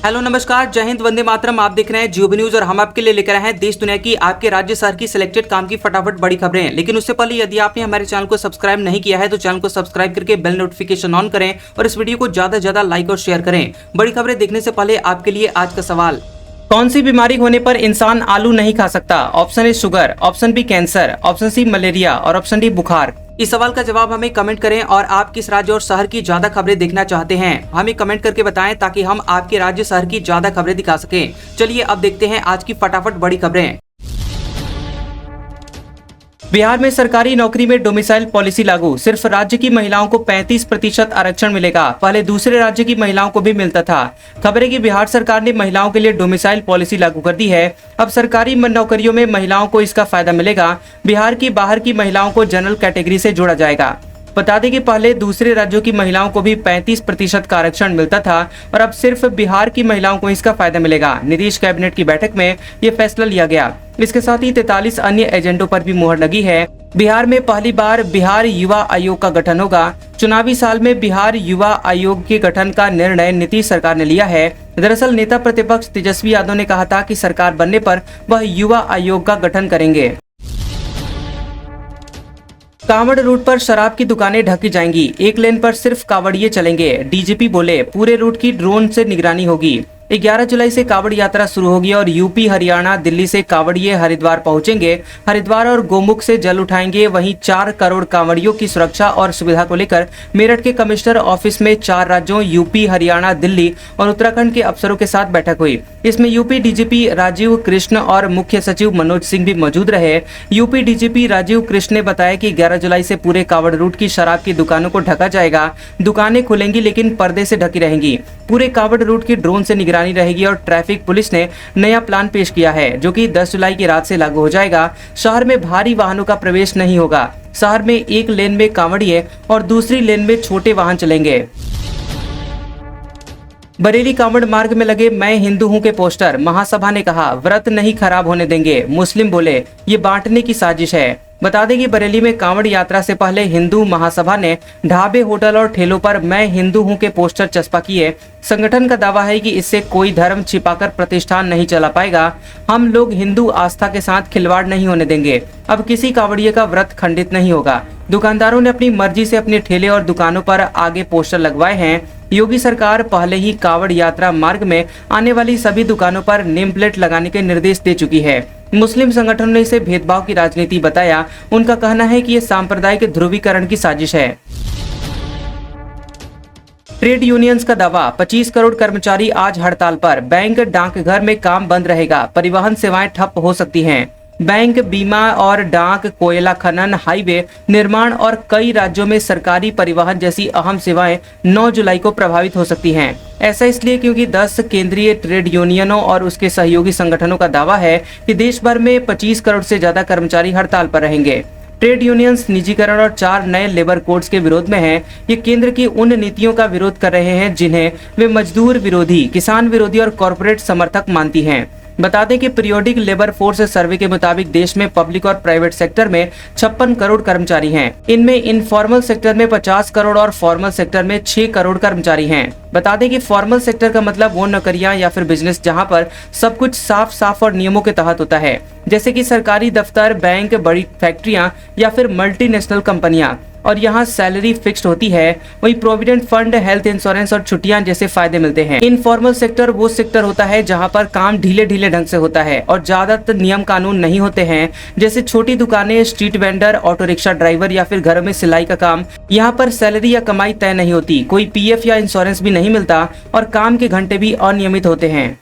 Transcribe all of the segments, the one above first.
Hello नमस्कार, जय हिंद, वंदे मातरम। आप देख रहे हैं जियो न्यूज और हम आपके लिए लेकर आए हैं देश दुनिया की, आपके राज्य शहर की सिलेक्टेड काम की फटाफट बड़ी खबरें। लेकिन उससे पहले यदि आपने हमारे चैनल को सब्सक्राइब नहीं किया है तो चैनल को सब्सक्राइब करके बेल नोटिफिकेशन ऑन करें और इस वीडियो को ज्यादा से ज्यादा लाइक और शेयर करें। बड़ी खबरें देखने से पहले आपके लिए आज का सवाल, कौन सी बीमारी होने पर इंसान आलू नहीं खा सकता? Option A sugar, option B cancer, option C malaria और ऑप्शन डी बुखार। इस सवाल का जवाब हमें कमेंट करें और आप किस राज्य और शहर की ज्यादा खबरें देखना चाहते हैं हमें कमेंट करके बताएं ताकि हम आपके राज्य शहर की ज्यादा खबरें दिखा सकें। चलिए अब देखते हैं आज की फटाफट बड़ी खबरें। बिहार में सरकारी नौकरी में डोमिसाइल पॉलिसी लागू, सिर्फ राज्य की महिलाओं को 35% आरक्षण मिलेगा। पहले दूसरे राज्य की महिलाओं को भी मिलता था। खबर है कि बिहार सरकार ने महिलाओं के लिए डोमिसाइल पॉलिसी लागू कर दी है। अब सरकारी नौकरियों में महिलाओं को इसका फायदा मिलेगा। बिहार की बाहर की महिलाओं को जनरल कैटेगरी से जोड़ा जाएगा। बता दें कि पहले दूसरे राज्यों की महिलाओं को भी 35% का आरक्षण मिलता था और अब सिर्फ बिहार की महिलाओं को इसका फायदा मिलेगा। नीतीश कैबिनेट की बैठक में ये फैसला लिया गया। इसके साथ ही 43 अन्य एजेंडों पर भी मुहर लगी है। बिहार में पहली बार बिहार युवा आयोग का गठन होगा। चुनावी साल में बिहार युवा आयोग के गठन का निर्णय नीतीश सरकार ने लिया है। दरअसल नेता प्रतिपक्ष तेजस्वी यादव ने कहा था कि सरकार बनने पर वह युवा आयोग का गठन करेंगे। कांवड़ रूट पर शराब की दुकानें ढकी जाएंगी, एक लेन पर सिर्फ कांवड़िए चलेंगे। डीजीपी बोले पूरे रूट की ड्रोन से निगरानी होगी। 11 जुलाई से कांवड़ यात्रा शुरू होगी और यूपी, हरियाणा, दिल्ली से कांवड़िए हरिद्वार पहुंचेंगे। हरिद्वार और गोमुख से जल उठाएंगे। वहीं 4 करोड़ कांवड़ियों की सुरक्षा और सुविधा को लेकर मेरठ के कमिश्नर ऑफिस में 4 राज्यों यूपी, हरियाणा, दिल्ली और उत्तराखंड के अफसरों के साथ बैठक हुई। इसमें यूपी डीजीपी राजीव कृष्ण और मुख्य सचिव मनोज सिंह भी मौजूद रहे। यूपी डीजीपी राजीव कृष्ण ने बताया कि 11 जुलाई से पूरे कांवड़ रूट की शराब की दुकानों को ढका जाएगा। दुकानें खुलेंगी लेकिन पर्दे से ढकी रहेंगी। पूरे कांवड़ रूट की ड्रोन से निगरानी रहेगी और ट्रैफिक पुलिस ने नया प्लान पेश किया है जो कि 10 जुलाई की रात से लागू हो जाएगा। शहर में भारी वाहनों का प्रवेश नहीं होगा। शहर में एक लेन में कांवड़िए और दूसरी लेन में छोटे वाहन चलेंगे। बरेली कांवड़ मार्ग में लगे मैं हिंदू हूं के पोस्टर, महासभा ने कहा व्रत नहीं खराब होने देंगे। मुस्लिम बोले ये बांटने की साजिश है। बता दें कि बरेली में कांवड़ यात्रा से पहले हिंदू महासभा ने ढाबे, होटल और ठेलों पर मैं हिंदू हूं के पोस्टर चस्पा किए। संगठन का दावा है कि इससे कोई धर्म छिपाकर प्रतिष्ठान नहीं चला पाएगा। हम लोग हिंदू आस्था के साथ खिलवाड़ नहीं होने देंगे। अब किसी कांवड़िए का व्रत खंडित नहीं होगा। दुकानदारों ने अपनी मर्जी से अपने ठेले और दुकानों पर आगे पोस्टर लगवाए हैं। योगी सरकार पहले ही कांवड़ यात्रा मार्ग में आने वाली सभी दुकानों पर नेम प्लेट लगाने के निर्देश दे चुकी है। मुस्लिम संगठनों ने इसे भेदभाव की राजनीति बताया। उनका कहना है कि ये सांप्रदायिक ध्रुवीकरण की साजिश है। ट्रेड यूनियंस का दावा, 25 करोड़ कर्मचारी आज हड़ताल पर। बैंक, डाकघर में काम बंद रहेगा। परिवहन सेवाएं ठप हो सकती हैं। बैंक, बीमा और डाक, कोयला खनन, हाईवे निर्माण और कई राज्यों में सरकारी परिवहन जैसी अहम सेवाएं 9 जुलाई को प्रभावित हो सकती हैं। ऐसा इसलिए क्योंकि 10 केंद्रीय ट्रेड यूनियनों और उसके सहयोगी संगठनों का दावा है कि देश भर में 25 करोड़ से ज्यादा कर्मचारी हड़ताल पर रहेंगे। ट्रेड यूनियंस निजीकरण और 4 नए लेबर कोड्स के विरोध में हैं। ये केंद्र की उन नीतियों का विरोध कर रहे हैं जिन्हें वे मजदूर विरोधी, किसान विरोधी और कॉरपोरेट समर्थक मानती हैं। बता दें कि पीरियोडिक लेबर फोर्स सर्वे के मुताबिक देश में पब्लिक और प्राइवेट सेक्टर में 56 करोड़ कर्मचारी हैं। इनमें इनफॉर्मल सेक्टर में 50 करोड़ और फॉर्मल सेक्टर में 6 करोड़ कर्मचारी हैं। बता दें कि फॉर्मल सेक्टर का मतलब वो नौकरियां या फिर बिजनेस जहां पर सब कुछ साफ साफ और नियमों के तहत होता है, जैसे कि सरकारी दफ्तर, बैंक, बड़ी फैक्ट्रियां या फिर मल्टीनेशनल कंपनियां, और यहाँ सैलरी फिक्स्ड होती है। वही प्रोविडेंट फंड, हेल्थ इंश्योरेंस और छुट्टियां जैसे फायदे मिलते हैं। इनफॉर्मल सेक्टर वो सेक्टर होता है जहाँ पर काम ढीले ढीले ढंग से होता है और ज्यादातर नियम कानून नहीं होते हैं, जैसे छोटी दुकानें, street vendor, auto rickshaw driver या फिर घरों में सिलाई का काम। यहाँ पर सैलरी या कमाई तय नहीं होती, कोई पीएफ या इंश्योरेंस भी नहीं मिलता और काम के घंटे भी अनियमित होते हैं।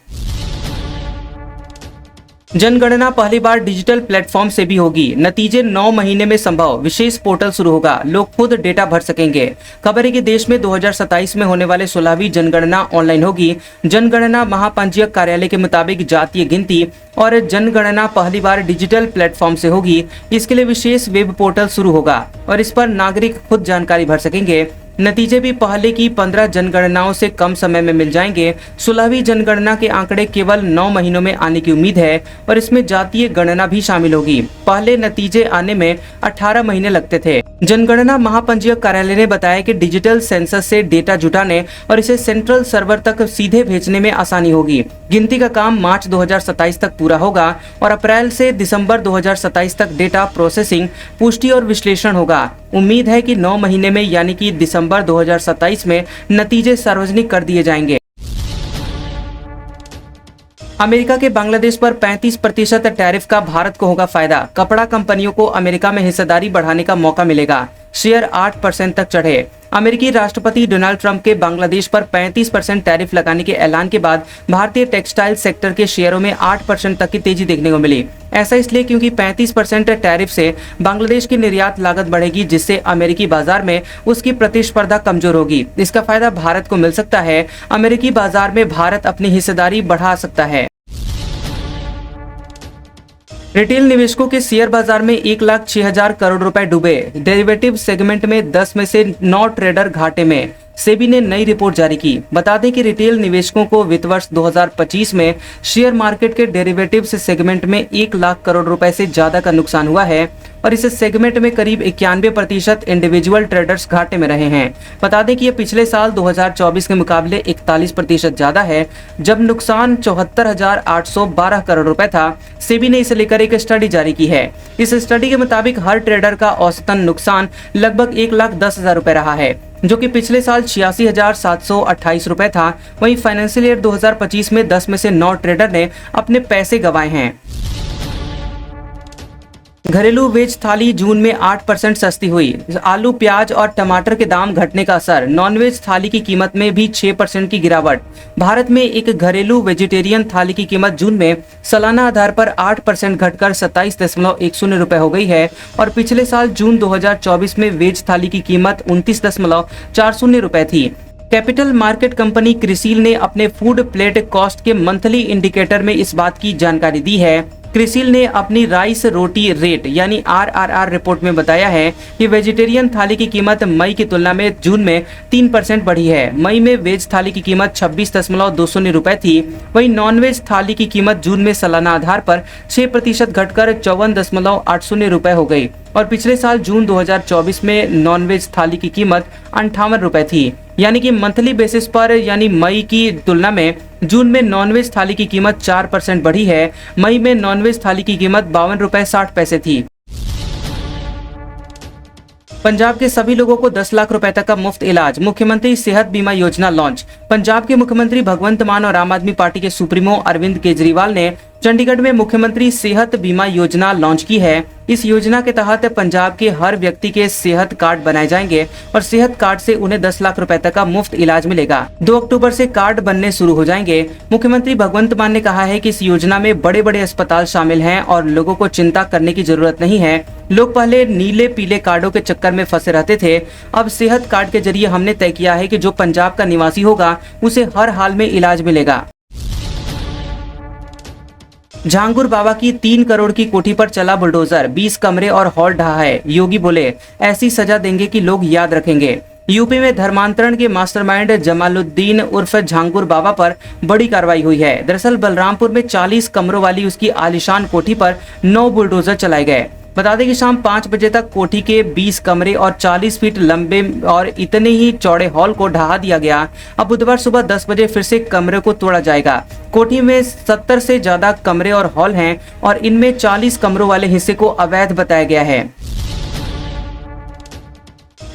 जनगणना पहली बार डिजिटल प्लेटफॉर्म से भी होगी। नतीजे 9 महीने में संभव। विशेष पोर्टल शुरू होगा, लोग खुद डेटा भर सकेंगे। खबर है कि देश में 2027 में होने वाले 16वीं जनगणना ऑनलाइन होगी। जनगणना महापंजीयक कार्यालय के मुताबिक जातीय गिनती और जनगणना पहली बार डिजिटल प्लेटफॉर्म से होगी। इसके लिए विशेष वेब पोर्टल शुरू होगा और इस पर नागरिक खुद जानकारी भर सकेंगे। नतीजे भी पहले की 15 जनगणनाओं से कम समय में मिल जाएंगे। 16वीं जनगणना के आंकड़े केवल 9 महीनों में आने की उम्मीद है और इसमें जातीय गणना भी शामिल होगी। पहले नतीजे आने में 18 महीने लगते थे। जनगणना महापंजीयक कार्यालय ने बताया कि डिजिटल सेंसस से डेटा जुटाने और इसे सेंट्रल सर्वर तक सीधे भेजने में आसानी होगी। गिनती का काम मार्च 2027 तक पूरा होगा और अप्रैल से दिसंबर 2027 तक डेटा प्रोसेसिंग, पुष्टि और विश्लेषण होगा। उम्मीद है कि 9 महीने में यानी कि दिसंबर 2027 में नतीजे सार्वजनिक कर दिए जाएंगे। अमेरिका के बांग्लादेश पर 35% टैरिफ का भारत को होगा फायदा। कपड़ा कंपनियों को अमेरिका में हिस्सेदारी बढ़ाने का मौका मिलेगा। शेयर 8% तक चढ़े। अमेरिकी राष्ट्रपति डोनाल्ड ट्रंप के बांग्लादेश पर 35% टैरिफ लगाने के ऐलान के बाद भारतीय टेक्सटाइल सेक्टर के शेयरों में 8% तक की तेजी देखने को मिली। ऐसा इसलिए क्योंकि 35% टैरिफ से बांग्लादेश की निर्यात लागत बढ़ेगी, जिससे अमेरिकी बाजार में उसकी प्रतिस्पर्धा कमजोर होगी। इसका फायदा भारत को मिल सकता है। अमेरिकी बाजार में भारत अपनी हिस्सेदारी बढ़ा सकता है। रिटेल निवेशकों के शेयर बाजार में 1,06,000 करोड़ रुपए डूबे। डेरिवेटिव सेगमेंट में 10 में से 9 ट्रेडर घाटे में। सेबी ने नई रिपोर्ट जारी की। बता दें कि रिटेल निवेशकों को वित्त वर्ष 2025 में शेयर मार्केट के डेरिवेटिव्स सेगमेंट में 1 लाख करोड़ रुपए से ज्यादा का नुकसान हुआ है और इस सेगमेंट में करीब 91% इंडिविजुअल ट्रेडर्स घाटे में रहे हैं। बता दें कि यह पिछले साल 2024 के मुकाबले 41% ज्यादा है, जब नुकसान 74,812 करोड़ रुपए था। सेबी ने इसे लेकर एक स्टडी जारी की है। इस स्टडी के मुताबिक हर ट्रेडर का औसतन नुकसान लगभग 1,10,000 रुपए रहा है, जो कि पिछले साल 86,728 रुपए था। वहीं फाइनेंशियल ईयर 2025 में 10 में से 9 ट्रेडर ने अपने पैसे गंवाए हैं। घरेलू वेज थाली जून में 8% सस्ती हुई। आलू, प्याज और टमाटर के दाम घटने का असर। नॉनवेज थाली की कीमत में भी 6% की गिरावट। भारत में एक घरेलू वेजिटेरियन थाली की कीमत जून में सालाना आधार पर 8% घटकर 27.10 रुपए हो गई है और पिछले साल जून 2024 में वेज थाली की कीमत 29.40 रुपए थी। कैपिटल मार्केट कंपनी क्रिसिल ने अपने फूड प्लेट कॉस्ट के मंथली इंडिकेटर में इस बात की जानकारी दी है। क्रिसिल ने अपनी राइस रोटी रेट यानी RRR रिपोर्ट में बताया है कि वेजिटेरियन थाली की कीमत मई की तुलना में जून में 3% बढ़ी है। मई में वेज थाली की कीमत 26.20 रुपए थी। वहीं नॉन वेज थाली की कीमत जून में सालाना आधार पर 6% घटकर 54.80 रुपए हो गई और पिछले साल जून 2024 में नॉन वेज थाली की कीमत 58 रुपए थी। यानी कि मंथली बेसिस पर यानी मई की तुलना में जून में नॉनवेज थाली की कीमत 4% बढ़ी है। मई में नॉनवेज थाली की कीमत 52 रुपए 60 पैसे थी। पंजाब के सभी लोगों को 10 लाख रुपए तक का मुफ्त इलाज। मुख्यमंत्री सेहत बीमा योजना लॉन्च। पंजाब के मुख्यमंत्री भगवंत मान और आम आदमी पार्टी के सुप्रीमो अरविंद केजरीवाल ने चंडीगढ़ में मुख्यमंत्री सेहत बीमा योजना लॉन्च की है। इस योजना के तहत पंजाब के हर व्यक्ति के सेहत कार्ड बनाए जाएंगे और सेहत कार्ड से उन्हें 10 लाख रुपए तक का मुफ्त इलाज मिलेगा। 2 अक्टूबर से कार्ड बनने शुरू हो जाएंगे। मुख्यमंत्री भगवंत मान ने कहा है कि इस योजना में बड़े बड़े अस्पताल शामिल हैं और लोगों को चिंता करने की जरूरत नहीं है। लोग पहले नीले पीले कार्डों के चक्कर में फंसे रहते थे। अब सेहत कार्ड के जरिए हमने तय किया है कि जो पंजाब का निवासी होगा उसे हर हाल में इलाज मिलेगा। झांगुर बाबा की 3 करोड़ की कोठी पर चला बुलडोजर, 20 कमरे और हॉल ढहा है। योगी बोले ऐसी सजा देंगे कि लोग याद रखेंगे। यूपी में धर्मांतरण के मास्टरमाइंड जमालुद्दीन उर्फ झांगुर बाबा पर बड़ी कार्रवाई हुई है। दरअसल बलरामपुर में 40 कमरों वाली उसकी आलीशान कोठी पर 9 बुलडोजर चलाए गए। बता दें कि शाम 5 बजे तक कोठी के 20 कमरे और 40 फीट लंबे और इतने ही चौड़े हॉल को ढहा दिया गया। अब बुधवार सुबह 10 बजे फिर से कमरे को तोड़ा जाएगा। कोठी में 70 से ज्यादा कमरे और हॉल हैं और इनमें 40 कमरों वाले हिस्से को अवैध बताया गया है।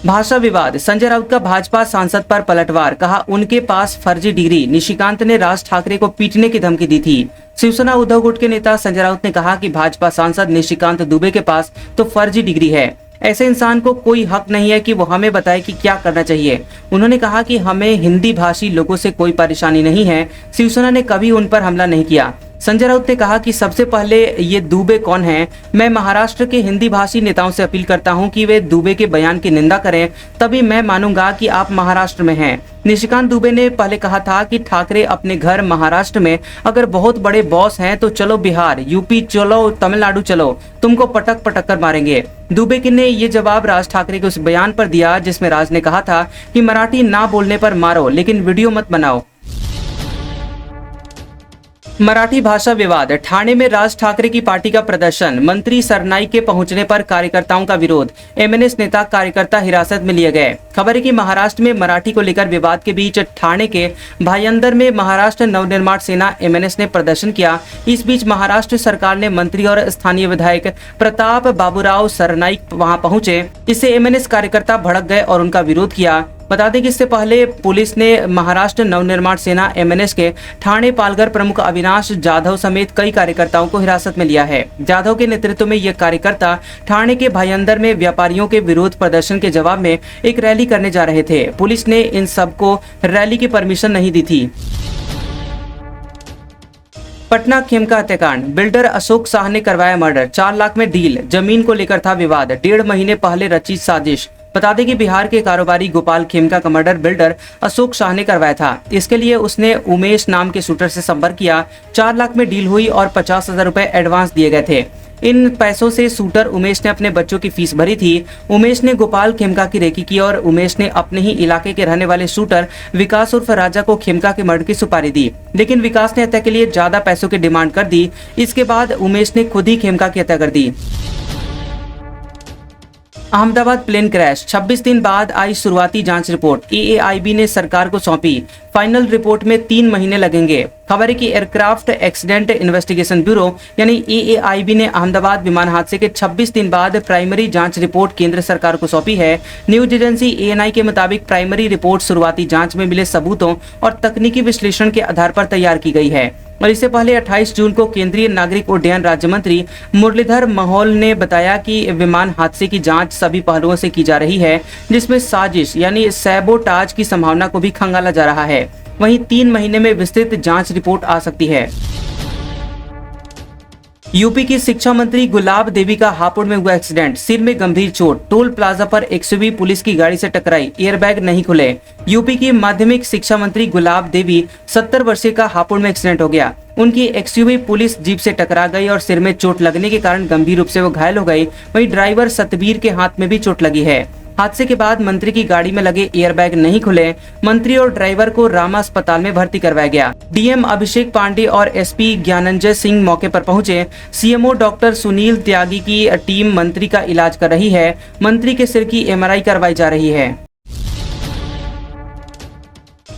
भाषा विवाद। संजय राउत का भाजपा सांसद पर पलटवार, कहा उनके पास फर्जी डिग्री। निशिकांत ने राज ठाकरे को पीटने की धमकी दी थी। शिवसेना उद्धव गुट के नेता संजय राउत ने कहा कि भाजपा सांसद निशिकांत दुबे के पास तो फर्जी डिग्री है। ऐसे इंसान को कोई हक नहीं है कि वो हमें बताए कि क्या करना चाहिए। उन्होंने कहा कि हमें हिंदी भाषी लोगों से कोई परेशानी नहीं है। शिवसेना ने कभी उन पर हमला नहीं किया। संजय राउत ने कहा कि सबसे पहले ये दुबे कौन है। मैं महाराष्ट्र के हिंदी भाषी नेताओं से अपील करता हूं कि वे दुबे के बयान की निंदा करें, तभी मैं मानूंगा कि आप महाराष्ट्र में हैं। निशिकांत दुबे ने पहले कहा था कि ठाकरे अपने घर महाराष्ट्र में अगर बहुत बड़े बॉस हैं तो चलो बिहार, यूपी चलो, तमिलनाडु चलो, तुमको पटक पटक कर मारेंगे। दुबे ने ये जवाब राज ठाकरे के उस बयान पर दिया जिसमें राज ने कहा था कि मराठी ना बोलने पर मारो लेकिन वीडियो मत बनाओ। मराठी भाषा विवाद, ठाणे में राज ठाकरे की पार्टी का प्रदर्शन, मंत्री सरनाईक के पहुंचने पर कार्यकर्ताओं का विरोध, एमएनएस नेता कार्यकर्ता हिरासत में लिए गए। खबर है कि महाराष्ट्र में मराठी को लेकर विवाद के बीच ठाणे के भायंदर में महाराष्ट्र नवनिर्माण सेना एमएनएस ने प्रदर्शन किया। इस बीच महाराष्ट्र सरकार ने मंत्री और स्थानीय विधायक प्रताप बाबूराव सरनाईक वहां पहुंचे। इससे एमएनएस कार्यकर्ता भड़क गए और उनका विरोध किया। बता दें कि इससे पहले पुलिस ने महाराष्ट्र नवनिर्माण सेना एमएनएस के ठाणे पालघर प्रमुख अविनाश जाधव समेत कई कार्यकर्ताओं को हिरासत में लिया है। जाधव के नेतृत्व में ये कार्यकर्ता ठाणे के भायंदर में व्यापारियों के विरोध प्रदर्शन के जवाब में एक रैली करने जा रहे थे। पुलिस ने इन सबको रैली की परमिशन नहीं दी थी। पटना खेमका हत्याकांड, बिल्डर अशोक शाह ने करवाया मर्डर, 4 लाख में डील, जमीन को लेकर था विवाद, 1.5 महीने पहले रची साजिश। बता दें कि बिहार के कारोबारी गोपाल खेमका का मर्डर बिल्डर अशोक शाह ने करवाया था। इसके लिए उसने उमेश नाम के शूटर से संपर्क किया। 4 लाख में डील हुई और 50,000 रुपए एडवांस दिए गए थे। इन पैसों से शूटर उमेश ने अपने बच्चों की फीस भरी थी। उमेश ने गोपाल खेमका की रेकी की और उमेश ने अपने ही इलाके के रहने वाले शूटर विकास उर्फ राजा को खेमका के मर्डर की सुपारी दी, लेकिन विकास ने हत्या के लिए ज्यादा पैसों की डिमांड कर दी। इसके बाद उमेश ने खुद ही खेमका की हत्या कर दी। अहमदाबाद प्लेन क्रैश, 26 दिन बाद आई शुरुआती जांच रिपोर्ट, एएआईबी ने सरकार को सौंपी। फाइनल रिपोर्ट में 3 महीने लगेंगे। खबर है कि एयरक्राफ्ट एक्सीडेंट इन्वेस्टिगेशन ब्यूरो यानी एएआईबी ने अहमदाबाद विमान हादसे के 26 दिन बाद प्राइमरी जांच रिपोर्ट केंद्र सरकार को सौंपी है। न्यूज एजेंसी एएनआई के मुताबिक प्राइमरी रिपोर्ट शुरुआती जांच में मिले सबूतों और तकनीकी विश्लेषण के आधार पर तैयार की गई है। और इससे पहले 28 जून को केंद्रीय नागरिक उड्डयन राज्य मंत्री मुरलीधर मोहोल ने बताया कि विमान हादसे की जांच सभी पहलुओं से की जा रही है, जिसमें साजिश यानी सैबोटाज की संभावना को भी खंगाला जा रहा है। वहीं 3 महीने में विस्तृत जांच रिपोर्ट आ सकती है। यूपी की शिक्षा मंत्री गुलाब देवी का हापुड़ में हुआ एक्सीडेंट, सिर में गंभीर चोट, टोल प्लाजा पर एक्सयूवी पुलिस की गाड़ी से टकराई, एयरबैग नहीं खुले। यूपी की माध्यमिक शिक्षा मंत्री गुलाब देवी 70 वर्षीय का हापुड़ में एक्सीडेंट हो गया। उनकी एक्सयूवी पुलिस जीप से टकरा गई और सिर में चोट लगने के कारण गंभीर रूप से वो घायल हो गई। वहीं ड्राइवर सतबीर के हाथ में भी चोट लगी है। हादसे के बाद मंत्री की गाड़ी में लगे एयरबैग नहीं खुले। मंत्री और ड्राइवर को रामा अस्पताल में भर्ती करवाया गया। डीएम अभिषेक पांडे और एसपी ज्ञानंजय सिंह मौके पर पहुंचे। सीएमओ डॉक्टर सुनील त्यागी की टीम मंत्री का इलाज कर रही है। मंत्री के सिर की एमआरआई करवाई जा रही है।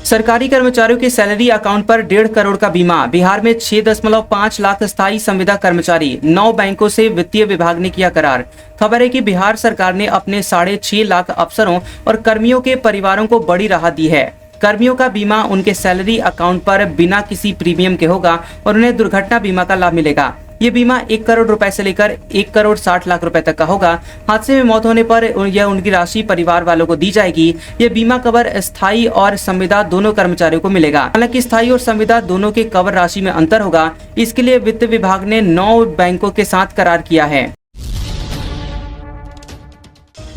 सरकारी कर्मचारियों के सैलरी अकाउंट पर 1.5 करोड़ का बीमा, बिहार में 6.5 लाख स्थायी संविदा कर्मचारी, 9 बैंकों से वित्तीय विभाग ने किया करार। खबर है कि बिहार सरकार ने अपने 6.5 लाख अफसरों और कर्मियों के परिवारों को बड़ी राहत दी है। कर्मियों का बीमा उनके सैलरी अकाउंट पर बिना किसी प्रीमियम के होगा और उन्हें दुर्घटना बीमा का लाभ मिलेगा। ये बीमा 1 करोड़ रुपए से लेकर 1 करोड़ 60 लाख रुपए तक का होगा। हादसे में मौत होने पर यह उनकी राशि परिवार वालों को दी जाएगी। ये बीमा कवर स्थायी और संविदा दोनों कर्मचारियों को मिलेगा। हालांकि स्थायी और संविदा दोनों के कवर राशि में अंतर होगा। इसके लिए वित्त विभाग ने 9 बैंकों के साथ करार किया है।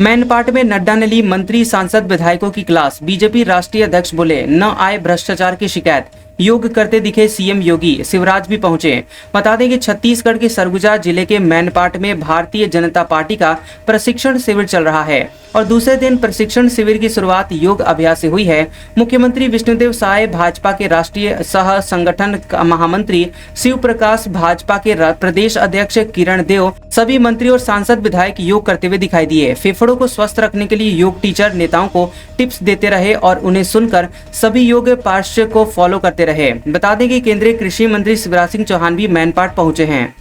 मैनपाट में नड्डा ने ली मंत्री सांसद विधायकों की क्लास, बीजेपी राष्ट्रीय अध्यक्ष बोले न आए भ्रष्टाचार की शिकायत। योग करते दिखे सीएम योगी, शिवराज भी पहुंचे। बता दें कि छत्तीसगढ़ के सरगुजा जिले के मैनपाट में भारतीय जनता पार्टी का प्रशिक्षण शिविर चल रहा है और दूसरे दिन प्रशिक्षण शिविर की शुरुआत योग अभ्यास से हुई है। मुख्यमंत्री विष्णुदेव साय, भाजपा के राष्ट्रीय सह संगठन महामंत्री शिव प्रकाश, भाजपा के प्रदेश अध्यक्ष किरण देव, सभी मंत्री और सांसद विधायक योग करते हुए दिखाई दिए। फेफड़ों को स्वस्थ रखने के लिए योग टीचर नेताओं को टिप्स देते रहे और उन्हें सुनकर सभी योग पार्षद को फॉलो करते रहे। बता दें कि केंद्रीय कृषि मंत्री शिवराज सिंह चौहान भी मैनपाट पहुंचे हैं।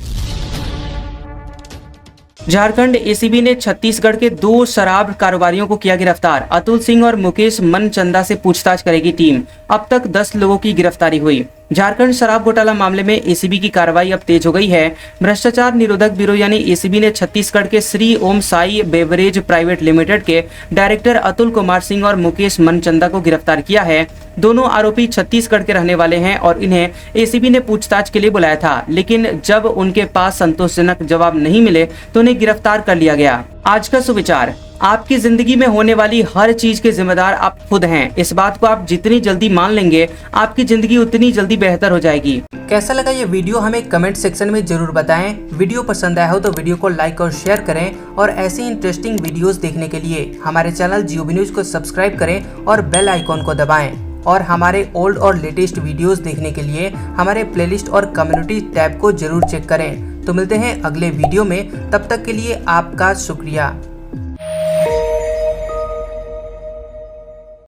झारखंड एसीबी ने छत्तीसगढ़ के 2 शराब कारोबारियों को किया गिरफ्तार। अतुल सिंह और मुकेश मनचंदा से पूछताछ करेगी टीम। अब तक 10 लोगों की गिरफ्तारी हुई। झारखंड शराब घोटाला मामले में एसीबी की कार्रवाई अब तेज हो गई है। भ्रष्टाचार निरोधक ब्यूरो यानी एसीबी ने छत्तीसगढ़ के Shri Om Sai beverage private limited के डायरेक्टर अतुल कुमार सिंह और मुकेश मनचंदा को गिरफ्तार किया है। दोनों आरोपी छत्तीसगढ़ के रहने वाले हैं और इन्हें एसीबी ने पूछताछ के लिए बुलाया था, लेकिन जब उनके पास संतोषजनक जवाब नहीं मिले तो उन्हें गिरफ्तार कर लिया गया। आज का सुविचार, आपकी जिंदगी में होने वाली हर चीज के जिम्मेदार आप खुद हैं। इस बात को आप जितनी जल्दी मान लेंगे, आपकी जिंदगी उतनी जल्दी बेहतर हो जाएगी। कैसा लगा ये वीडियो हमें कमेंट सेक्शन में जरूर बताएं। वीडियो पसंद आया हो तो वीडियो को लाइक और शेयर करें और ऐसी इंटरेस्टिंग वीडियोस देखने के लिए हमारे चैनल GOB न्यूज को सब्सक्राइब करें और बेल आइकॉन को दबाएं। और हमारे ओल्ड और लेटेस्ट वीडियोस देखने के लिए हमारे प्लेलिस्ट और कम्युनिटी टैब को जरूर चेक करें। तो मिलते हैं अगले वीडियो में, तब तक के लिए आपका शुक्रिया।